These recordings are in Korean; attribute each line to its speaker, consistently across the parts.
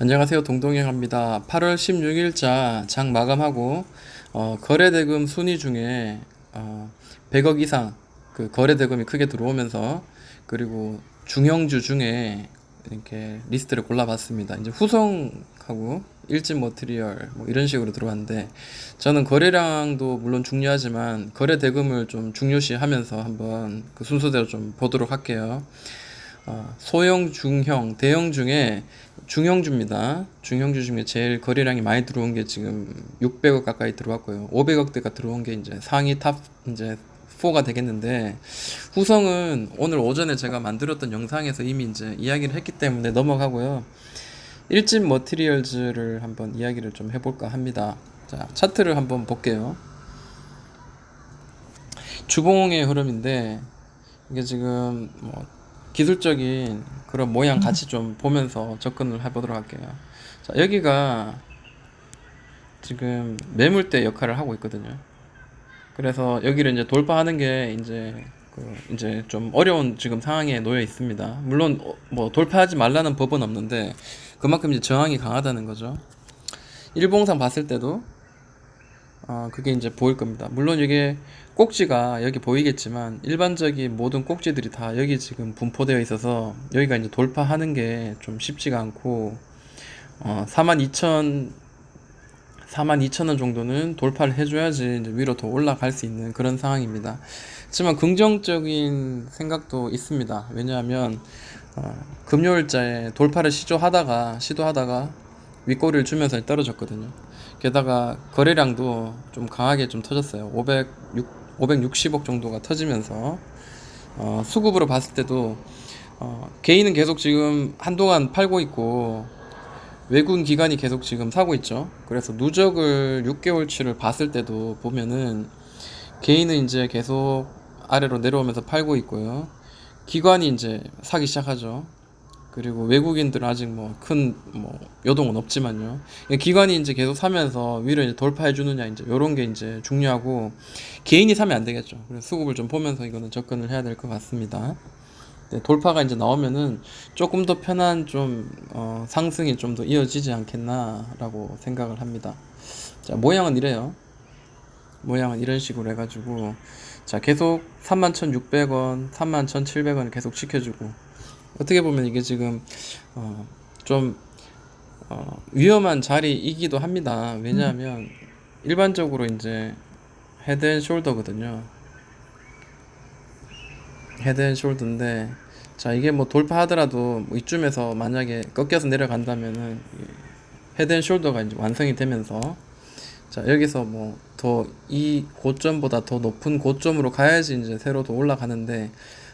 Speaker 1: 안녕하세요. 동동행합니다. 8월 16일자 장 마감하고 거래대금 순위 중에 100억 이상 그 거래대금이 크게 들어오면서, 그리고 중형주 중에 이렇게 리스트를 골라봤습니다. 이제 후성하고 일진 머티리얼 뭐 이런 식으로 들어왔는데, 저는 거래량도 물론 중요하지만 거래대금을 좀 중요시하면서 한번 그 순서대로 좀 보도록 할게요. 소형, 중형, 대형 중에 중형주입니다. 중형주 중에 제일 거래량이 많이 들어온 게 지금 600억 가까이 들어왔고요. 500억대가 들어온 게 이제 상위 탑 이제 4가 되겠는데, 후성은 오늘 오전에 제가 만들었던 영상에서 이미 이제 이야기를 했기 때문에 넘어가고요. 일진 머티리얼즈를 한번 이야기를 좀 해볼까 합니다. 자, 차트를 한번 볼게요. 주봉의 흐름인데, 이게 지금 뭐 기술적인 그런 모양 같이 좀 보면서 접근을 해보도록 할게요. 자, 여기가 지금 매물대 역할을 하고 있거든요. 그래서 여기를 이제 돌파하는 게 이제 좀 어려운 지금 상황에 놓여 있습니다. 물론 뭐 돌파하지 말라는 법은 없는데 그만큼 이제 저항이 강하다는 거죠. 일봉상 봤을 때도 그게 이제 보일 겁니다. 물론 이게 꼭지가 여기 보이겠지만 일반적인 모든 꼭지들이 다 여기 지금 분포되어 있어서 여기가 이제 돌파하는 게 좀 쉽지가 않고, 42,000원 정도는 돌파를 해줘야지 이제 위로 더 올라갈 수 있는 그런 상황입니다. 하지만 긍정적인 생각도 있습니다. 왜냐하면 금요일자에 돌파를 시도하다가 윗꼬리를 주면서 떨어졌거든요. 게다가 거래량도 좀 강하게 좀 터졌어요. 560억 정도가 터지면서 수급으로 봤을 때도 개인은 계속 지금 한동안 팔고 있고 외국인 기관이 계속 지금 사고 있죠. 그래서 누적을 6개월치를 봤을 때도 보면은 개인은 이제 계속 아래로 내려오면서 팔고 있고요. 기관이 이제 사기 시작하죠. 그리고 외국인들은 아직 뭐 큰 뭐 요동은 없지만요. 기관이 이제 계속 사면서 위로 이제 돌파해 주느냐, 이제 요런 게 이제 중요하고, 개인이 사면 안 되겠죠. 그래서 수급을 좀 보면서 이거는 접근을 해야 될 것 같습니다. 네, 돌파가 이제 나오면은 조금 더 편한 좀 상승이 좀 더 이어지지 않겠나라고 생각을 합니다. 자, 모양은 이래요. 모양은 이런 식으로 해가지고, 자, 계속 31,600원, 31,700원 계속 지켜주고, 어떻게 보면 이게 지금 좀 위험한 자리이기도 합니다. 왜냐하면 일반적으로 이제 헤드앤숄더거든요. 헤드앤숄더인데, 자, 이게 뭐 돌파하더라도 뭐 이쯤에서 만약에 꺾여서 내려간다면은 헤드앤숄더가 이제 완성이 되면서, 자, 여기서 뭐 더 이 고점보다 더 높은 고점으로 가야지 이제 새로 더 올라가는데,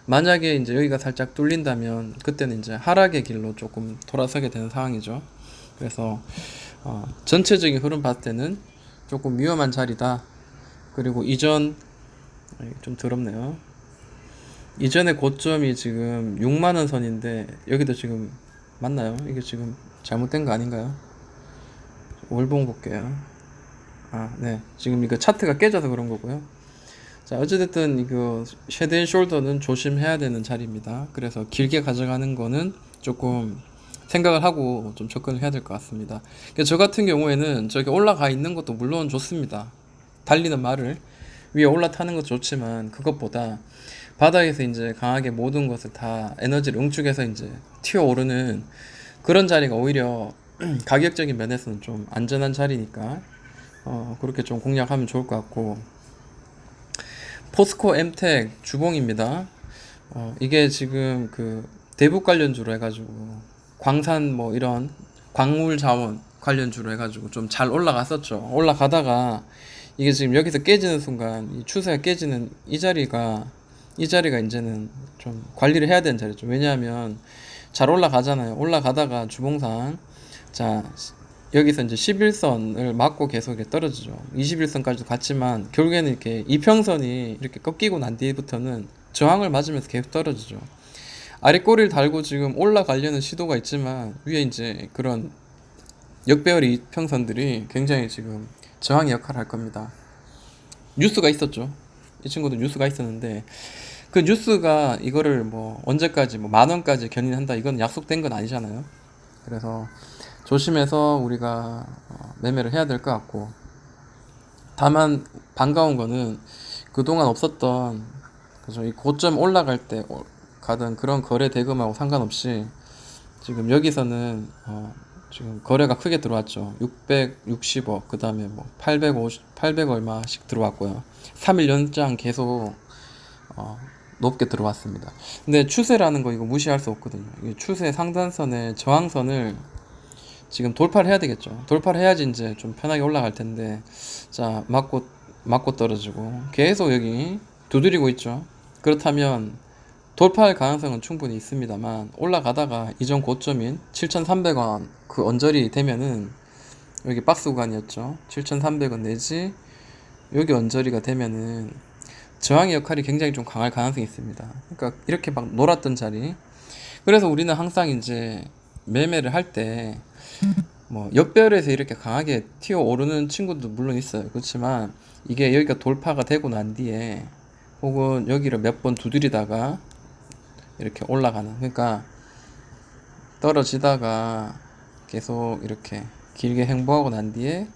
Speaker 1: 만약에 이제 여기가 살짝 뚫린다면 그때는 이제 하락의 길로 조금 돌아서게 되는 상황이죠. 그래서 전체적인 흐름 봤을 때는 조금 위험한 자리다. 그리고 좀 더럽네요. 이전의 고점이 지금 6만원 선인데 여기도 지금 맞나요? 이게 지금 잘못된 거 아닌가요? 월봉 볼게요. 네. 지금 이거 차트가 깨져서 그런 거고요. 자, 어찌됐든 이거 헤드앤숄더는 조심해야 되는 자리입니다. 그래서 길게 가져가는 거는 조금 생각을 하고 좀 접근을 해야 될 것 같습니다. 그러니까 저 같은 경우에는 저기 올라가 있는 것도 물론 좋습니다. 달리는 말을 위에 올라타는 것도 좋지만, 그것보다 바닥에서 이제 강하게 모든 것을 다 에너지를 응축해서 이제 튀어오르는 그런 자리가 오히려 가격적인 면에서는 좀 안전한 자리니까 그렇게 좀 공략하면 좋을 것 같고, 포스코 엠텍 주봉입니다. 이게 지금 그 대북 관련주로 해가지고 광산 뭐 이런 광물 자원 관련주로 해가지고 좀 잘 올라갔었죠. 올라가다가 이게 지금 여기서 깨지는 순간, 이 추세가 깨지는 이 자리가 이제는 좀 관리를 해야 되는 자리죠. 왜냐하면 잘 올라가잖아요. 올라가다가 주봉상, 자, 여기서 이제 11선을 맞고 계속 이렇게 떨어지죠. 21선까지도 갔지만 결국에는 이렇게 이평선이 이렇게 꺾이고 난 뒤부터는 저항을 맞으면서 계속 떨어지죠. 아래 꼬리를 달고 지금 올라가려는 시도가 있지만 위에 이제 그런 역배열의 이평선들이 굉장히 지금 저항의 역할을 할 겁니다. 뉴스가 있었죠. 이 친구도 뉴스가 있었는데, 그 뉴스가 이거를 뭐 언제까지 뭐 10,000원까지 견인한다, 이건 약속된 건 아니잖아요. 그래서 조심해서 우리가 매매를 해야 될 것 같고, 다만 반가운 거는 그동안 없었던, 그죠, 이 고점 올라갈 때 가던 그런 거래 대금하고 상관없이 지금 여기서는 지금 거래가 크게 들어왔죠. 660억, 그 다음에 뭐 800 얼마씩 들어왔고요. 3일 연장 계속 높게 들어왔습니다. 근데 추세라는 거 이거 무시할 수 없거든요. 이 추세 상단선의 저항선을 지금 돌파를 해야 되겠죠. 돌파를 해야지 이제 좀 편하게 올라갈 텐데, 자, 맞고 떨어지고 계속 여기 두드리고 있죠. 그렇다면 돌파할 가능성은 충분히 있습니다만, 올라가다가 이전 고점인 7,300원 그 언저리 되면은, 여기 박스 구간이었죠. 7,300원 내지 여기 언저리가 되면은 저항의 역할이 굉장히 좀 강할 가능성이 있습니다. 그러니까 이렇게 막 놀았던 자리. 그래서 우리는 항상 이제 매매를 할 때 뭐 역배열에서 이렇게 강하게 튀어 오르는 친구도 물론 있어요. 그렇지만 이게 여기가 돌파가 되고 난 뒤에, 혹은 여기를 몇 번 두드리다가 이렇게 올라가는, 그러니까 떨어지다가 계속 이렇게 길게 행보하고 난 뒤에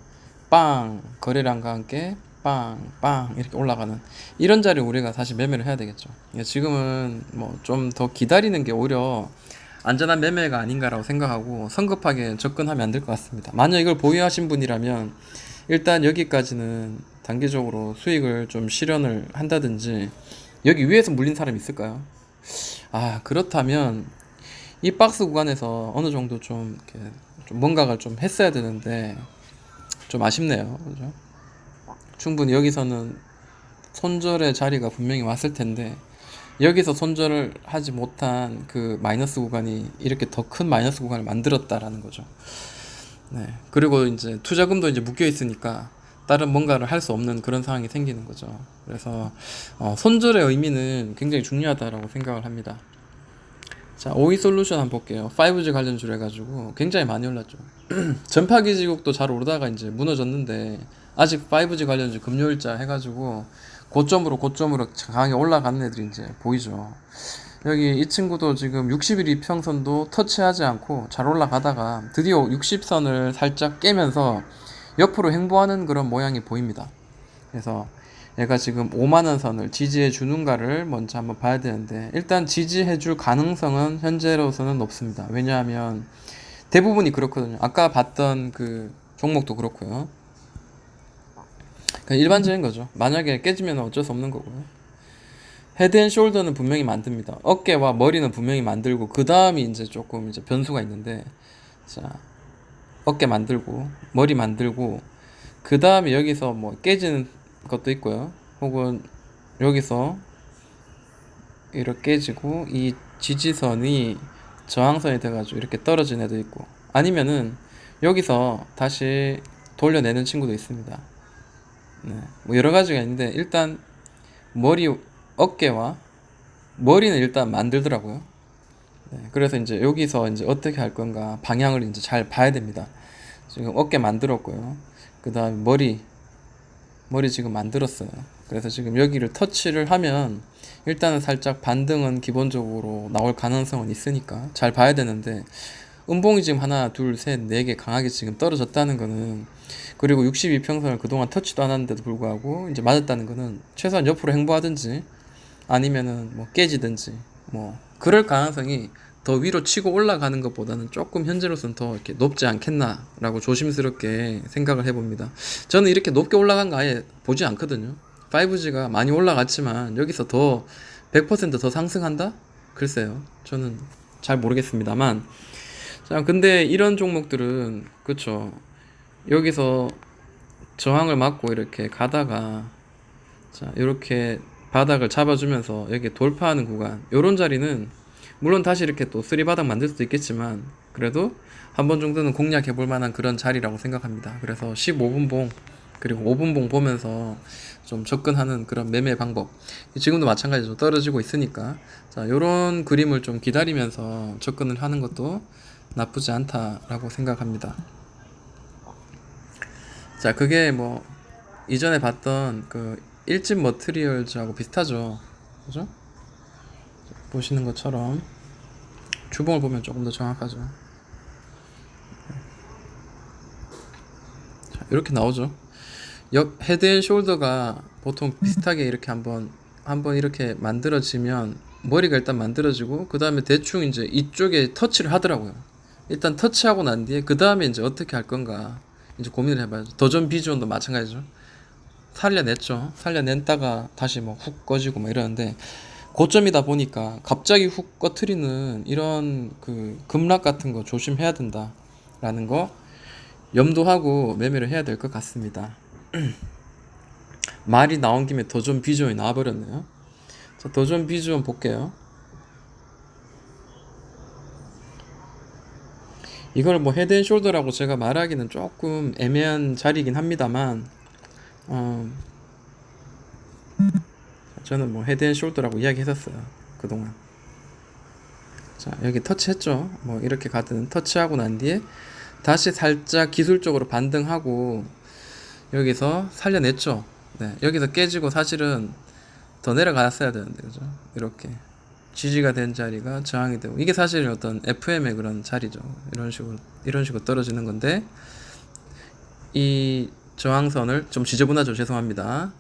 Speaker 1: 빵, 거래량과 함께 빵 이렇게 올라가는 이런 자리를 우리가 다시 매매를 해야 되겠죠. 그러니까 지금은 뭐 좀 더 기다리는 게 오히려 안전한 매매가 아닌가라고 생각하고 성급하게 접근하면 안 될 것 같습니다. 만약 이걸 보유하신 분이라면 일단 여기까지는 단기적으로 수익을 좀 실현을 한다든지. 여기 위에서 물린 사람이 있을까요? 그렇다면 이 박스 구간에서 어느 정도 좀 이렇게 좀 뭔가가 좀 했어야 되는데 좀 아쉽네요. 그죠? 충분히 여기서는 손절의 자리가 분명히 왔을 텐데, 여기서 손절을 하지 못한 그 마이너스 구간이 이렇게 더 큰 마이너스 구간을 만들었다라는 거죠. 네. 그리고 이제 투자금도 이제 묶여 있으니까 다른 뭔가를 할 수 없는 그런 상황이 생기는 거죠. 그래서 손절의 의미는 굉장히 중요하다라고 생각을 합니다. 자, OE 솔루션 한번 볼게요. 5G 관련주로 해가지고 굉장히 많이 올랐죠. 전파기지국도 잘 오르다가 이제 무너졌는데, 아직 5G 관련주 금요일자 해가지고 고점으로 강하게 올라가는 애들이 이제 보이죠. 여기 이 친구도 지금 60일 이평선도 터치하지 않고 잘 올라가다가 드디어 60선을 살짝 깨면서 옆으로 행보하는 그런 모양이 보입니다. 그래서 얘가 지금 5만원 선을 지지해 주는가를 먼저 한번 봐야 되는데, 일단 지지해 줄 가능성은 현재로서는 높습니다. 왜냐하면 대부분이 그렇거든요. 아까 봤던 그 종목도 그렇고요. 그냥 일반적인 거죠. 만약에 깨지면 어쩔 수 없는 거고요. 헤드앤숄더는 분명히 만듭니다. 어깨와 머리는 분명히 만들고, 그 다음이 이제 조금 이제 변수가 있는데, 자, 어깨 만들고 머리 만들고, 그 다음에 여기서 뭐 깨지는 것도 있고요. 혹은 여기서 이렇게 깨지고 이 지지선이 저항선이 돼가지고 이렇게 떨어진 애도 있고, 아니면은 여기서 다시 돌려내는 친구도 있습니다. 네, 뭐 여러 가지가 있는데, 일단 어깨와 머리는 일단 만들더라고요. 네, 그래서 이제 여기서 이제 어떻게 할 건가 방향을 이제 잘 봐야 됩니다. 지금 어깨 만들었고요. 그 다음에 머리 지금 만들었어요. 그래서 지금 여기를 터치를 하면 일단은 살짝 반등은 기본적으로 나올 가능성은 있으니까 잘 봐야 되는데, 음봉이 지금 하나, 둘, 셋, 네 개 강하게 지금 떨어졌다는 거는, 그리고 62평선을 그동안 터치도 안 하는데도 불구하고 이제 맞았다는 거는 최소한 옆으로 행보하든지 아니면은 뭐 깨지든지 뭐 그럴 가능성이 더 위로 치고 올라가는 것보다는 조금 현재로서는 더 이렇게 높지 않겠나라고 조심스럽게 생각을 해봅니다. 저는 이렇게 높게 올라간 거 아예 보지 않거든요. 5G가 많이 올라갔지만 여기서 더 100%더 상승한다? 글쎄요. 저는 잘 모르겠습니다만. 자, 근데 이런 종목들은 그쵸, 여기서 저항을 맞고 이렇게 가다가, 자, 이렇게 바닥을 잡아주면서 여기 돌파하는 구간, 요런 자리는 물론 다시 이렇게 또 쓰리바닥 만들 수도 있겠지만, 그래도 한 번 정도는 공략해 볼 만한 그런 자리라고 생각합니다. 그래서 15분봉 그리고 5분봉 보면서 좀 접근하는 그런 매매 방법, 지금도 마찬가지로 떨어지고 있으니까, 자, 요런 그림을 좀 기다리면서 접근을 하는 것도 나쁘지 않다라고 생각합니다. 자, 그게 뭐 이전에 봤던 그 일진 머트리얼즈하고 비슷하죠. 그죠? 보시는 것처럼 주봉을 보면 조금 더 정확하죠. 이렇게 나오죠. 옆 헤드앤숄더가 보통 비슷하게 이렇게 한번 이렇게 만들어지면 머리가 일단 만들어지고 그 다음에 대충 이제 이쪽에 터치를 하더라고요. 일단 터치하고 난 뒤에 그 다음에 이제 어떻게 할 건가 이제 고민을 해봐야죠. 더전 비주얼도 마찬가지죠. 살려냈죠. 살려냈다가 다시 뭐 훅 꺼지고 뭐 이러는데 고점이다 보니까 갑자기 훅 꺼트리는 이런 그 급락 같은 거 조심해야 된다라는 거 염두하고 매매를 해야 될 것 같습니다. 말이 나온 김에 더존 비주얼이 나와버렸네요. 자, 더존 비주얼 볼게요. 이걸 뭐 헤드앤숄더라고 제가 말하기는 조금 애매한 자리이긴 합니다만 어, 저는 뭐 헤드앤숄더라고 이야기했었어요 그동안. 자, 여기 터치했죠. 뭐 이렇게 가든 터치하고 난 뒤에 다시 살짝 기술적으로 반등하고 여기서 살려냈죠. 네, 여기서 깨지고 사실은 더 내려갔어야 되는데 그죠? 이렇게 지지가 된 자리가 저항이 되고 이게 사실 어떤 FM의 그런 자리죠. 이런 식으로 떨어지는 건데 이 저항선을 좀 지저분하죠. 죄송합니다.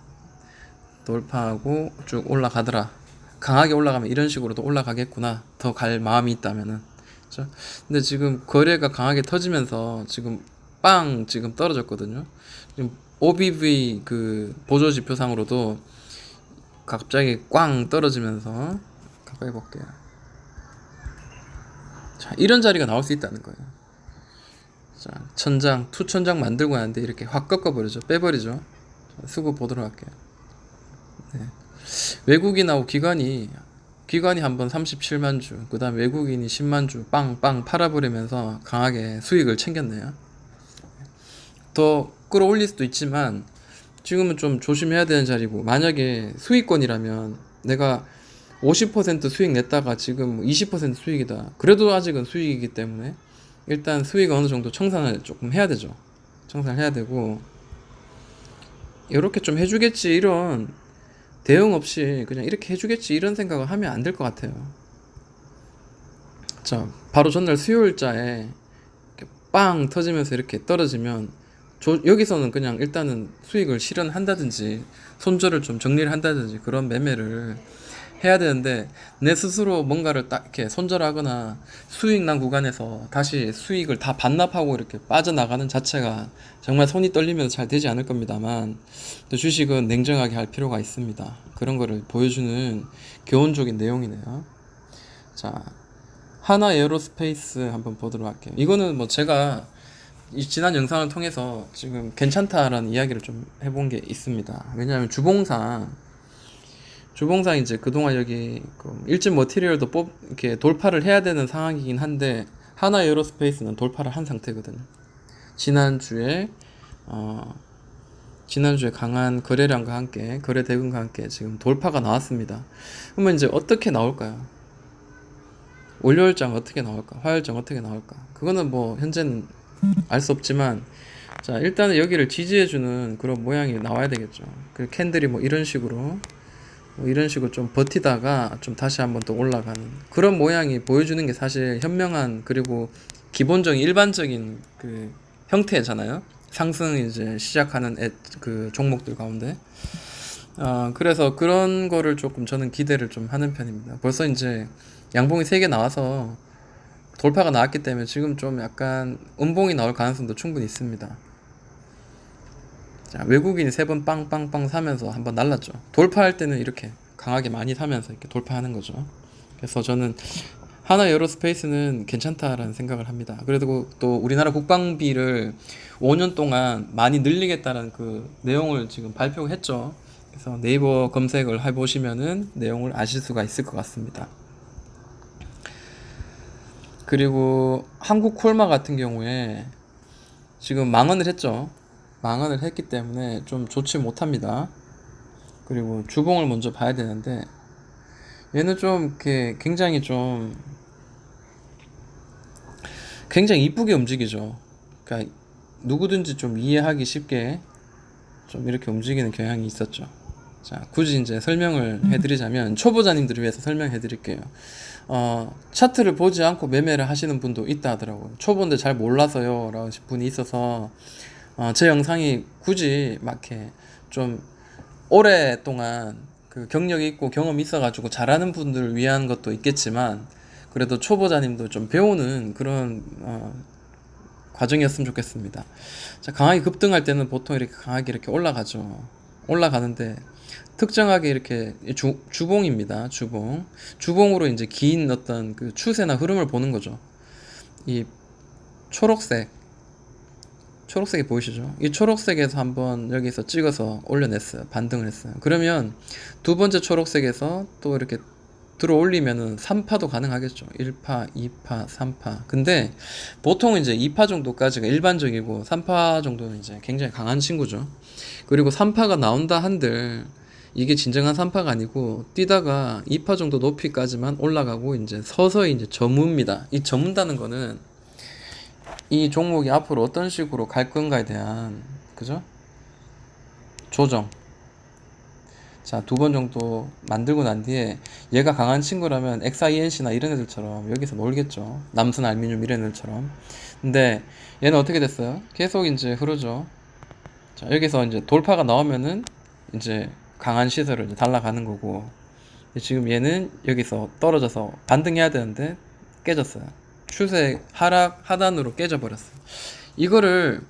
Speaker 1: 돌파하고 쭉 올라가더라. 강하게 올라가면 이런 식으로도 올라가겠구나. 더 갈 마음이 있다면은. 그렇죠? 근데 지금 거래가 강하게 터지면서 지금 빵 지금 떨어졌거든요. 지금 OBV 그 보조 지표상으로도 갑자기 꽝 떨어지면서 가까이 볼게요. 자, 이런 자리가 나올 수 있다는 거예요. 자, 투천장 만들고 나는데 이렇게 확 꺾어버리죠. 빼버리죠. 자, 수급 보도록 할게요. 네. 외국인하고 기관이 한번 37만 주, 그 다음 외국인이 10만 주 빵빵 팔아버리면서 강하게 수익을 챙겼네요. 더 끌어올릴 수도 있지만 지금은 좀 조심해야 되는 자리고 만약에 수익권이라면 내가 50% 수익 냈다가 지금 20% 수익이다. 그래도 아직은 수익이기 때문에 일단 수익 어느 정도 청산을 조금 해야 되죠. 청산을 해야 되고 이렇게 좀 해주겠지 이런 대응 없이 그냥 이렇게 해주겠지 이런 생각을 하면 안 될 것 같아요. 자, 바로 전날 수요일자에 이렇게 빵 터지면서 이렇게 떨어지면 여기서는 그냥 일단은 수익을 실현한다든지 손절을 좀 정리를 한다든지 그런 매매를 해야 되는데 내 스스로 뭔가를 딱 이렇게 손절하거나 수익 난 구간에서 다시 수익을 다 반납하고 이렇게 빠져나가는 자체가 정말 손이 떨리면서 잘 되지 않을 겁니다만 또 주식은 냉정하게 할 필요가 있습니다. 그런 거를 보여주는 교훈적인 내용이네요. 자, 하나 에어로스페이스 한번 보도록 할게요. 이거는 뭐 제가 이 지난 영상을 통해서 지금 괜찮다라는 이야기를 좀 해본 게 있습니다. 왜냐하면 주봉상 이제 그동안 여기 그 일진 머티리얼도 이렇게 돌파를 해야 되는 상황이긴 한데 하나 에어로스페이스는 돌파를 한 상태거든요. 지난주에 강한 거래량과 함께 거래 대금과 함께 지금 돌파가 나왔습니다. 그러면 이제 어떻게 나올까요? 월요일장 어떻게 나올까? 화요일장 어떻게 나올까? 그거는 뭐 현재는 알 수 없지만 자, 일단은 여기를 지지해주는 그런 모양이 나와야 되겠죠. 그 캔들이 뭐 이런 식으로 좀 버티다가 좀 다시 한번 또 올라가는 그런 모양이 보여주는 게 사실 현명한 그리고 기본적인 일반적인 그 형태잖아요. 상승 이제 시작하는 그 종목들 가운데. 그래서 그런 거를 조금 저는 기대를 좀 하는 편입니다. 벌써 이제 양봉이 3개 나와서 돌파가 나왔기 때문에 지금 좀 약간 음봉이 나올 가능성도 충분히 있습니다. 자, 외국인이 3번 빵빵빵 사면서 한번 날랐죠. 돌파할 때는 이렇게 강하게 많이 사면서 이렇게 돌파하는 거죠. 그래서 저는 하나 에어로스페이스는 괜찮다라는 생각을 합니다. 그래도 또 우리나라 국방비를 5년 동안 많이 늘리겠다는 그 내용을 지금 발표했죠. 그래서 네이버 검색을 해보시면은 내용을 아실 수가 있을 것 같습니다. 그리고 한국 콜마 같은 경우에 지금 망언을 했죠. 망언을 했기 때문에 좀 좋지 못합니다. 그리고 주봉을 먼저 봐야 되는데 얘는 좀 이렇게 굉장히 이쁘게 움직이죠. 그러니까 누구든지 좀 이해하기 쉽게 좀 이렇게 움직이는 경향이 있었죠. 자, 굳이 이제 설명을 해드리자면 초보자님들을 위해서 설명해드릴게요. 차트를 보지 않고 매매를 하시는 분도 있다 하더라고요. 초보인데 잘 몰라서요 라는 분이 있어서 제 영상이 굳이 막 이렇게 좀 오랫동안 그 경력이 있고 경험이 있어가지고 잘하는 분들을 위한 것도 있겠지만 그래도 초보자님도 좀 배우는 그런 과정이었으면 좋겠습니다. 자, 강하게 급등할 때는 보통 이렇게 강하게 이렇게 올라가죠. 올라가는데 특정하게 이렇게 주봉입니다. 주봉. 주봉으로 이제 긴 어떤 그 추세나 흐름을 보는 거죠. 이 초록색, 초록색이 보이시죠? 이 초록색에서 한번 여기서 찍어서 올려냈어요. 반등을 했어요. 그러면 두 번째 초록색에서 또 이렇게 들어 올리면은 3파도 가능하겠죠. 1파, 2파, 3파. 근데 보통 이제 2파 정도까지가 일반적이고 3파 정도는 이제 굉장히 강한 친구죠. 그리고 3파가 나온다 한들 이게 진정한 3파가 아니고 뛰다가 2파 정도 높이까지만 올라가고 이제 서서히 이제 저뭅니다. 이 저문다는 거는 이 종목이 앞으로 어떤 식으로 갈 건가에 대한 그죠? 조정. 자, 두 번 정도 만들고 난 뒤에 얘가 강한 친구라면 XINC나 이런 애들처럼 여기서 놀겠죠. 남순 알미늄 이런 애들처럼. 근데 얘는 어떻게 됐어요? 계속 이제 흐르죠. 자, 여기서 이제 돌파가 나오면은 이제 강한 시세를 이제 달라가는 거고 지금 얘는 여기서 떨어져서 반등해야 되는데 깨졌어요. 추세 하락 하단으로 깨져버렸어요. 이거를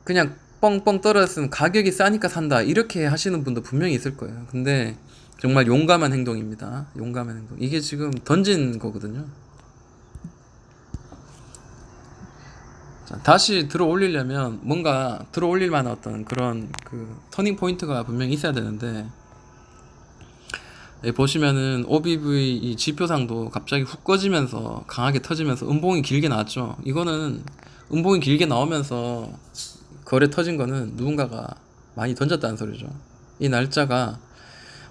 Speaker 1: 그냥 뻥뻥 떨어졌으면 가격이 싸니까 산다 이렇게 하시는 분도 분명히 있을 거예요. 근데 정말 용감한 행동입니다. 용감한 행동. 이게 지금 던진 거거든요. 자, 다시 들어 올리려면 뭔가 들어 올릴 만한 어떤 그런 그 터닝 포인트가 분명히 있어야 되는데 보시면은 OBV 이 지표상도 갑자기 훅 꺼지면서 강하게 터지면서 음봉이 길게 나왔죠. 이거는 음봉이 길게 나오면서 거래 터진 거는 누군가가 많이 던졌다는 소리죠. 이 날짜가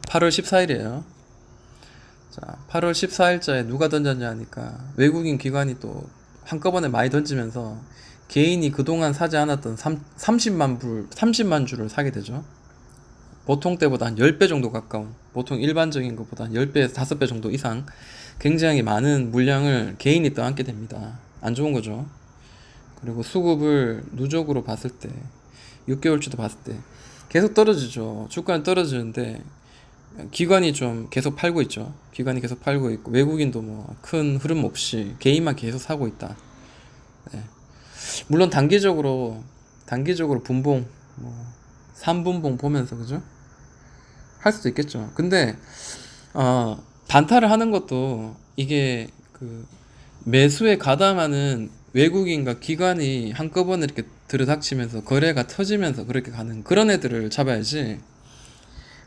Speaker 1: 8월 14일이에요. 자, 8월 14일자에 누가 던졌냐 하니까 외국인 기관이 또 한꺼번에 많이 던지면서 개인이 그동안 사지 않았던 30만 주를 사게 되죠. 보통 때보다 한 10배 정도 가까운, 보통 일반적인 것보다 한 10배에서 5배 정도 이상 굉장히 많은 물량을 개인이 떠안게 됩니다. 안 좋은 거죠. 그리고 수급을 누적으로 봤을 때 6개월치도 봤을 때 계속 떨어지죠. 주가는 떨어지는데 기관이 좀 계속 팔고 있죠. 기관이 계속 팔고 있고 외국인도 뭐 큰 흐름 없이 개인만 계속 사고 있다. 네. 물론 단기적으로 분봉 뭐 3분봉 보면서 그죠? 할 수도 있겠죠. 근데 단타를 하는 것도 이게 그 매수에 가담하는 외국인과 기관이 한꺼번에 이렇게 들이닥치면서 거래가 터지면서 그렇게 가는 그런 애들을 잡아야지.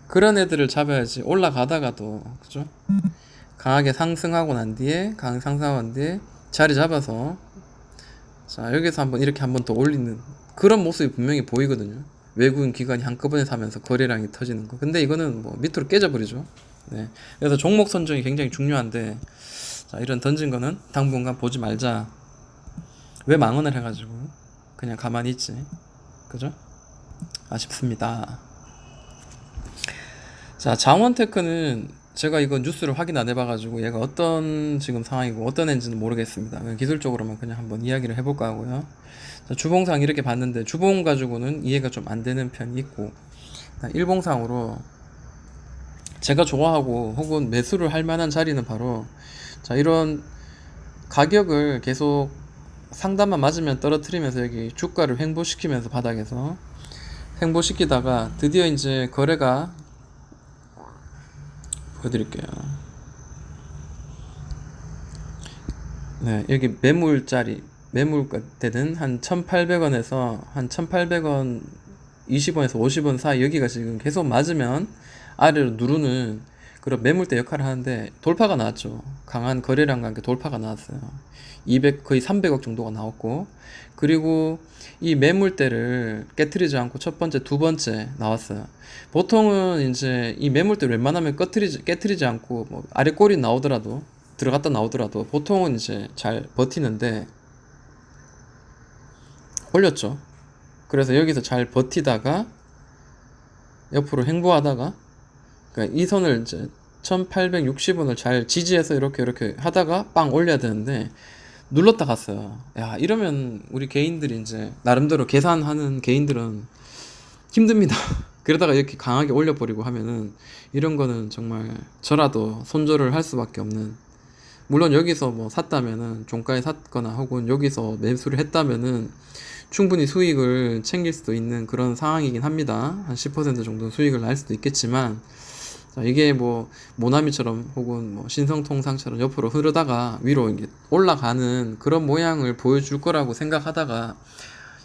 Speaker 1: 그런 애들을 잡아야지. 올라가다가도 그죠? 강하게 상승하고 난 뒤에 자리 잡아서 자 여기서 한번 이렇게 한번 더 올리는 그런 모습이 분명히 보이거든요. 외국인 기관이 한꺼번에 사면서 거래량이 터지는 거. 근데 이거는 뭐 밑으로 깨져버리죠. 네. 그래서 종목 선정이 굉장히 중요한데 자 이런 던진 거는 당분간 보지 말자. 왜 망언을 해가지고 그냥 가만히 있지. 그죠? 아쉽습니다. 자, 장원테크는 제가 이거 뉴스를 확인 안 해봐가지고 얘가 어떤 지금 상황이고 어떤 애인지는 모르겠습니다. 그냥 기술적으로만 그냥 한번 이야기를 해볼까 하고요. 자, 주봉상 이렇게 봤는데 주봉 가지고는 이해가 좀 안 되는 편이 있고 일봉상으로 제가 좋아하고 혹은 매수를 할 만한 자리는 바로 자 이런 가격을 계속 상단만 맞으면 떨어뜨리면서 여기 주가를 횡보시키면서 바닥에서 횡보시키다가 드디어 이제 거래가 보여드릴게요. 네, 여기 매물대는 한 1,800원에서 한 1,800원 20원에서 50원 사이 여기가 지금 계속 맞으면 아래로 누르는 그런 매물대 역할을 하는데 돌파가 나왔죠. 강한 거래량과 함께 돌파가 나왔어요. 200 거의 300억 정도가 나왔고 그리고 이 매물대를 깨트리지 않고 첫 번째, 두 번째 나왔어요. 보통은 이제 이 매물대를 웬만하면 깨트리지 않고 뭐 아래 꼬리 나오더라도 들어갔다 나오더라도 보통은 이제 잘 버티는데 올렸죠. 그래서 여기서 잘 버티다가 옆으로 횡보하다가 그러니까 이 선을 이제 1860원을 잘 지지해서 이렇게 하다가 빵 올려야 되는데 눌렀다 갔어요. 야, 이러면 우리 개인들이 이제 나름대로 계산하는 개인들은 힘듭니다. 그러다가 이렇게 강하게 올려버리고 하면은 이런 거는 정말 저라도 손절을 할 수밖에 없는, 물론 여기서 뭐 샀다면은 종가에 샀거나 혹은 여기서 매수를 했다면은 충분히 수익을 챙길 수도 있는 그런 상황이긴 합니다. 한 10% 정도 수익을 날 수도 있겠지만, 자, 이게 뭐 모나미처럼 혹은 뭐 신성통상처럼 옆으로 흐르다가 위로 이게 올라가는 그런 모양을 보여줄 거라고 생각하다가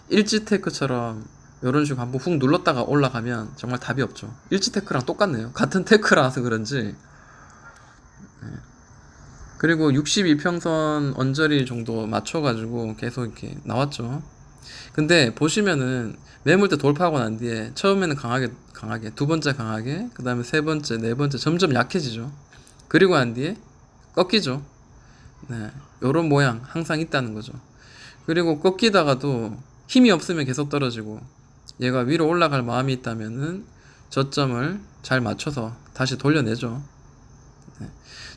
Speaker 1: 일지테크처럼 이런 식으로 한번 훅 눌렀다가 올라가면 정말 답이 없죠. 일지테크랑 똑같네요. 같은 테크라서 그런지. 그리고 62평선 언저리 정도 맞춰가지고 계속 이렇게 나왔죠. 근데 보시면은 매물대 돌파하고 난 뒤에 처음에는 강하게 두 번째 강하게, 그 다음에 세 번째 네 번째 점점 약해지죠. 그리고 난 뒤에 꺾이죠. 네, 요런 모양 항상 있다는 거죠. 그리고 꺾이다가도 힘이 없으면 계속 떨어지고, 얘가 위로 올라갈 마음이 있다면은 저점을 잘 맞춰서 다시 돌려내죠. 네.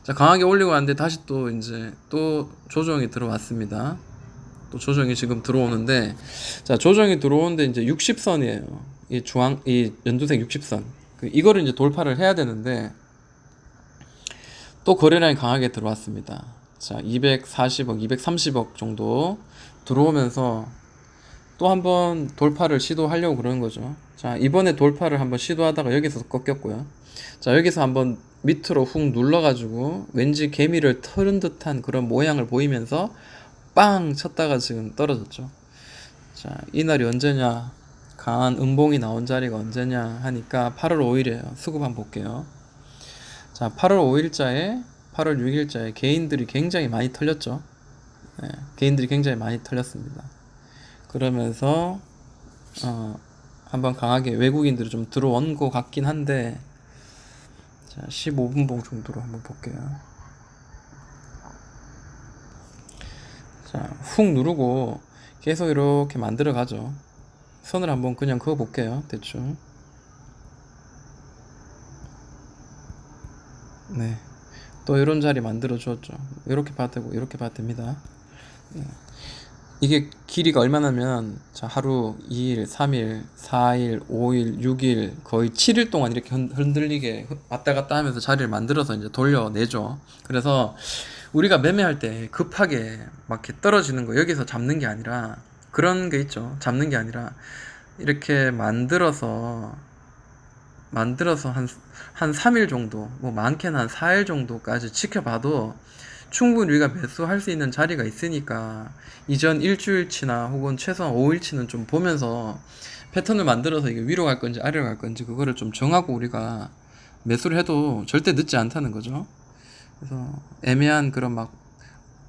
Speaker 1: 자, 강하게 올리고 왔는데 다시 또 이제 또 조정이 들어왔습니다. 또 조정이 지금 들어오는데, 자, 조정이 들어오는데 이제 60선이에요. 이 연두색 60선. 이거를 이제 돌파를 해야 되는데, 또 거래량이 강하게 들어왔습니다. 자, 240억, 230억 정도 들어오면서 또 한번 돌파를 시도하려고 그러는 거죠. 자, 이번에 돌파를 한번 시도하다가 여기서 꺾였고요. 자, 여기서 한번 밑으로 훅 눌러가지고 왠지 개미를 털은 듯한 그런 모양을 보이면서 빵 쳤다가 지금 떨어졌죠. 자, 이날이 언제냐, 강한 음봉이 나온 자리가 언제냐 하니까 8월 5일이에요. 수급 한번 볼게요. 자, 8월 5일자에 8월 6일자에 개인들이 굉장히 많이 털렸죠. 네, 개인들이 굉장히 많이 털렸습니다. 그러면서 한번 강하게 외국인들이 좀 들어온 것 같긴 한데, 자, 15분봉 정도로 한번 볼게요. 자, 훅 누르고 계속 이렇게 만들어 가죠. 선을 한번 그냥 그어 볼게요. 대충. 네. 또 이런 자리 만들어 주었죠. 이렇게 봐도 되고 이렇게 봐도 됩니다. 네. 이게 길이가 얼마냐면, 자, 하루 2일, 3일, 4일, 5일, 6일, 거의 7일 동안 이렇게 흔들리게 왔다 갔다 하면서 자리를 만들어서 이제 돌려내죠. 그래서 우리가 매매할 때 급하게 막 이렇게 떨어지는 거 여기서 잡는 게 아니라, 그런 게 있죠. 잡는 게 아니라 이렇게 만들어서 한 3일 정도, 뭐 많게는 한 4일 정도까지 지켜봐도 충분히 우리가 매수할 수 있는 자리가 있으니까, 이전 일주일치나 혹은 최소한 5일치는 좀 보면서 패턴을 만들어서 이게 위로 갈 건지 아래로 갈 건지 그거를 좀 정하고 우리가 매수를 해도 절대 늦지 않다는 거죠. 그래서 애매한 그런 막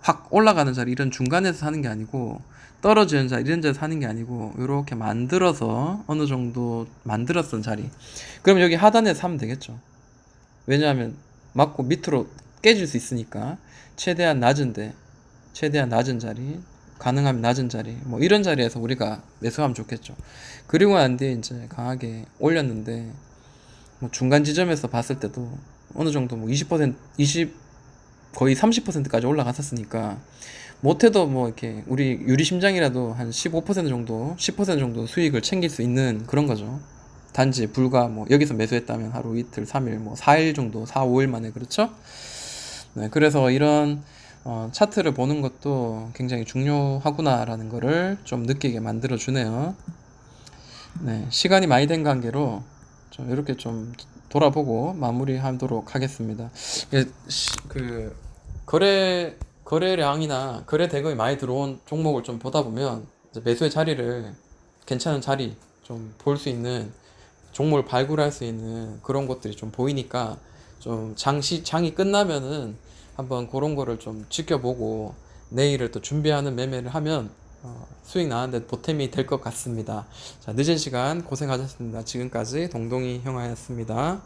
Speaker 1: 확 올라가는 자리 이런 중간에서 사는 게 아니고, 떨어지는 자리 이런 데서 사는 게 아니고, 이렇게 만들어서 어느 정도 만들었던 자리, 그럼 여기 하단에 사면 되겠죠. 왜냐하면 맞고 밑으로 깨질 수 있으니까 최대한 낮은 자리, 가능하면 낮은 자리, 뭐 이런 자리에서 우리가 매수하면 좋겠죠. 그리고 난 뒤에 이제 강하게 올렸는데, 뭐 중간 지점에서 봤을 때도 어느 정도 뭐 20% 거의 30%까지 올라갔었으니까, 못해도 뭐 이렇게 우리 유리심장이라도 한 15% 정도, 10% 정도 수익을 챙길 수 있는 그런 거죠. 단지 불과 뭐 여기서 매수했다면 하루 이틀, 3일, 뭐 4일 정도, 4, 5일 만에, 그렇죠? 네, 그래서 이런 차트를 보는 것도 굉장히 중요하구나라는 거를 좀 느끼게 만들어 주네요. 네, 시간이 많이 된 관계로 좀 이렇게 좀 돌아보고 마무리하도록 하겠습니다. 그 거래량이나 거래 대금이 많이 들어온 종목을 좀 보다 보면 이제 매수의 자리를, 괜찮은 자리 좀 볼 수 있는 종목을 발굴할 수 있는 그런 것들이 좀 보이니까, 좀 장이 끝나면은 한번 그런 거를 좀 지켜보고 내일을 또 준비하는 매매를 하면 수익 나는데 보탬이 될 것 같습니다. 자, 늦은 시간 고생하셨습니다. 지금까지 동동이 형아였습니다.